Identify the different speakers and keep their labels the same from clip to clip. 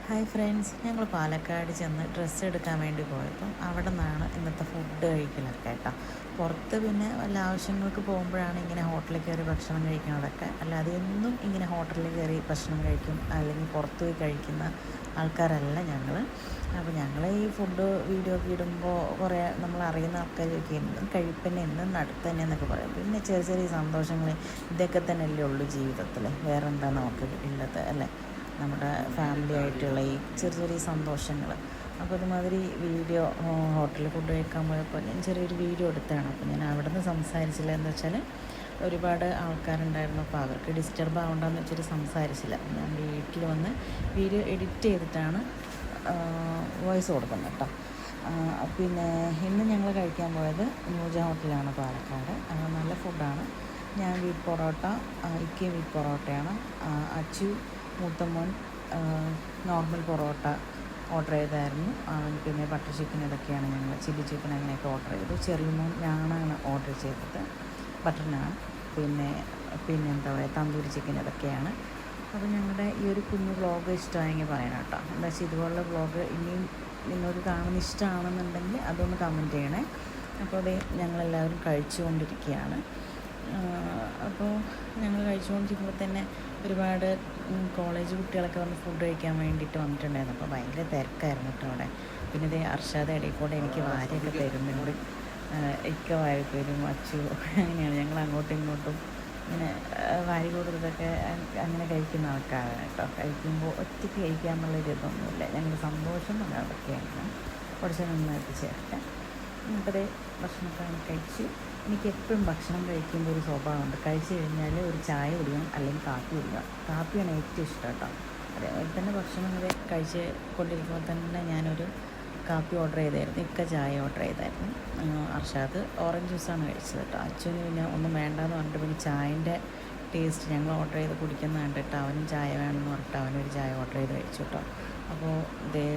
Speaker 1: Hi friends, ഞങ്ങൾ പാലക്കാട് ചെന്ന് dress എടുക്കാൻ വേണ്ടി പോയപ്പം അവിടെ നിന്നാണ് ഇന്നത്തെ ഫുഡ് കഴിക്കലൊക്കെ കേട്ടോ. പുറത്ത് പിന്നെ വല്ല ആവശ്യങ്ങൾക്ക് പോകുമ്പോഴാണ് ഇങ്ങനെ ഹോട്ടലിൽ കയറി ഭക്ഷണം കഴിക്കുന്നതൊക്കെ. അല്ലാതെ എന്നും ഇങ്ങനെ ഹോട്ടലിൽ കയറി ഭക്ഷണം കഴിക്കും അല്ലെങ്കിൽ പുറത്ത് പോയി കഴിക്കുന്ന ആൾക്കാരല്ല ഞങ്ങൾ. അപ്പോൾ ഞങ്ങൾ ഈ ഫുഡ് വീഡിയോ ഒക്കെ ഇടുമ്പോൾ കുറേ നമ്മൾ അറിയുന്ന ആൾക്കാരൊക്കെ എന്നും കഴിപ്പന്നെ എന്നും നടത്തന്നെ എന്നൊക്കെ പറയും. പിന്നെ ചെറിയ ചെറിയ സന്തോഷങ്ങൾ ഇതൊക്കെ തന്നെയല്ലേ ഉള്ളൂ ജീവിതത്തിൽ, വേറെ എന്താ നമുക്ക് ഉള്ളത് അല്ലേ? നമ്മുടെ ഫാമിലി ആയിട്ടുള്ള ഈ ചെറിയ ചെറിയ സന്തോഷങ്ങൾ. അപ്പോൾ ഇതുമാതിരി വീഡിയോ ഹോട്ടലിൽ ഫുഡ് കഴിക്കാൻ പോയപ്പോൾ ഞാൻ ചെറിയൊരു വീഡിയോ എടുത്തതാണ്. അപ്പോൾ ഞാൻ അവിടെ നിന്ന് സംസാരിച്ചില്ല. എന്ന് വെച്ചാൽ ഒരുപാട് ആൾക്കാരുണ്ടായിരുന്നു, അപ്പോൾ അവർക്ക് ഡിസ്റ്റർബ് ആവണ്ടെന്ന് വെച്ചിട്ട് സംസാരിച്ചില്ല. ഞാൻ വീട്ടിൽ വന്ന് വീഡിയോ എഡിറ്റ് ചെയ്തിട്ടാണ് വോയിസ് കൊടുക്കുന്നത് കേട്ടോ. പിന്നെ ഇന്ന് ഞങ്ങൾ കഴിക്കാൻ പോയത് ന്യൂജ ഹോട്ടലാണ് പാലക്കാട്. നല്ല ഫുഡാണ്. ഞാൻ വീറ്റ് പൊറോട്ട, ഇക്കയും വീറ്റ് പൊറോട്ടയാണ്. അച്ചു മൂത്തമോൻ നോർമൽ പൊറോട്ട ഓർഡർ ചെയ്തായിരുന്നു. പിന്നെ ബട്ടർ ചിക്കൻ ഇതൊക്കെയാണ് ഞങ്ങൾ, ചില്ലി ചിക്കൻ അങ്ങനെയൊക്കെ ഓർഡർ ചെയ്തു. ചെറിയ മോൻ ഞാനാണ് ഓർഡർ ചെയ്തത്, ബട്ടർ നാൻ. പിന്നെ എന്താ പറയുക, തന്തൂരി ചിക്കൻ ഇതൊക്കെയാണ്. അപ്പോൾ ഞങ്ങളുടെ ഈ ഒരു കുഞ്ഞു വ്ളോഗ് ഇഷ്ടമായെങ്കിൽ പറയണം കേട്ടോ. എന്താ വെച്ചാൽ ഇതുപോലുള്ള വ്ളോഗ് ഇനിയും നിങ്ങൾക്ക് കാണുന്ന ഇഷ്ടമാണെന്നുണ്ടെങ്കിൽ അതൊന്ന് കമൻറ്റ് ചെയ്യണേ. അപ്പോൾ അതേ ഞങ്ങളെല്ലാവരും കഴിച്ചുകൊണ്ടിരിക്കുകയാണ്. അപ്പോൾ ഞങ്ങൾ കഴിച്ചുകൊണ്ടിരിക്കുമ്പോൾ തന്നെ ഒരുപാട് കോളേജ് കുട്ടികളൊക്കെ വന്ന് ഫുഡ് കഴിക്കാൻ വേണ്ടിയിട്ട് വന്നിട്ടുണ്ടായിരുന്നു. അപ്പോൾ ഭയങ്കര തിരക്കായിരുന്നു കേട്ടോ അവിടെ. പിന്നെ ഇതേ അർഷാദ ഇടയിൽ കൂടെ എനിക്ക് വാരിയൊക്കെ തരുന്നുണ്ട്. ഇക്ക വാരി തരും, അച്ചു, അങ്ങനെയാണ് ഞങ്ങൾ അങ്ങോട്ടും ഇങ്ങോട്ടും ഇങ്ങനെ വാരി കൊടുത്തതൊക്കെ അങ്ങനെ കഴിക്കുന്ന ആൾക്കാരാണ് കേട്ടോ. കഴിക്കുമ്പോൾ ഒറ്റയ്ക്ക് കഴിക്കാമെന്നുള്ളൊരു ഇതൊന്നുമില്ല. ഞങ്ങളുടെ സന്തോഷം അതൊക്കെയാണ്. കുറച്ച് നന്നായിട്ട് ചേർക്കാം. അതേ ഭക്ഷണമൊക്കെ കഴിച്ചു. എനിക്ക് എപ്പോഴും ഭക്ഷണം കഴിക്കുമ്പോൾ ഒരു സ്വഭാവമുണ്ട്. കഴിച്ച് കഴിഞ്ഞാൽ ഒരു ചായ കുടിക്കണം അല്ലെങ്കിൽ കാപ്പി കുടിക്കണം. കാപ്പിയാണ് ഏറ്റവും ഇഷ്ടം കേട്ടോ. അതേപോലെ തന്നെ ഭക്ഷണം വരെ കഴിച്ച് കൊണ്ടിരിക്കുമ്പോൾ തന്നെ ഞാനൊരു കാപ്പി ഓർഡർ ചെയ്തായിരുന്നു. ഇക്ക ചായ ഓർഡർ ചെയ്തായിരുന്നു. അർഷാദ് ഓറഞ്ച് ജ്യൂസാണ് കഴിച്ചത് കേട്ടോ. അച്ഛന് പിന്നെ ഒന്നും വേണ്ടാന്ന് പറഞ്ഞിട്ട് പിന്നെ ചായൻ്റെ ടേസ്റ്റ് ഞങ്ങൾ ഓർഡർ ചെയ്ത് കുടിക്കുന്ന കണ്ടിട്ട് അവനും ചായ വേണമെന്ന് പറഞ്ഞിട്ട് അവനൊരു ചായ ഓർഡർ ചെയ്ത് കഴിച്ചു കേട്ടോ. അപ്പോൾ ഇതേ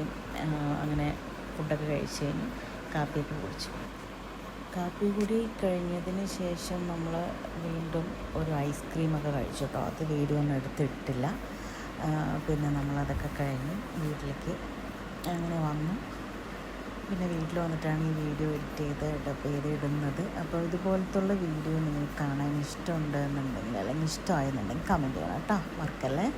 Speaker 1: അങ്ങനെ ഫുഡൊക്കെ കഴിച്ച് കഴിഞ്ഞ് കാപ്പിയൊക്കെ കുടിച്ചു. കാപ്പി കൂടി കഴിഞ്ഞതിന് ശേഷം നമ്മൾ വീണ്ടും ഒരു ഐസ്ക്രീമൊക്കെ കഴിച്ചു കേട്ടോ. അത് വീഡിയോ ഒന്നും എടുത്തിട്ടില്ല. പിന്നെ നമ്മളതൊക്കെ കഴിഞ്ഞ് വീട്ടിലേക്ക് അങ്ങനെ വന്നു. പിന്നെ വീട്ടിൽ വന്നിട്ടാണ് ഈ വീഡിയോ എഡിറ്റ് ചെയ്ത് ഡബ് ചെയ്ത് ഇടുന്നത്. അപ്പോൾ ഇതുപോലത്തുള്ള വീഡിയോ നിങ്ങൾക്ക് കാണാൻ ഇഷ്ടമുണ്ടെന്നുണ്ടെങ്കിൽ അല്ലെങ്കിൽ ഇഷ്ടമായെന്നുണ്ടെങ്കിൽ കമൻറ്റ് ചെയ്യണം കേട്ടോ, മറക്കല്ലേ.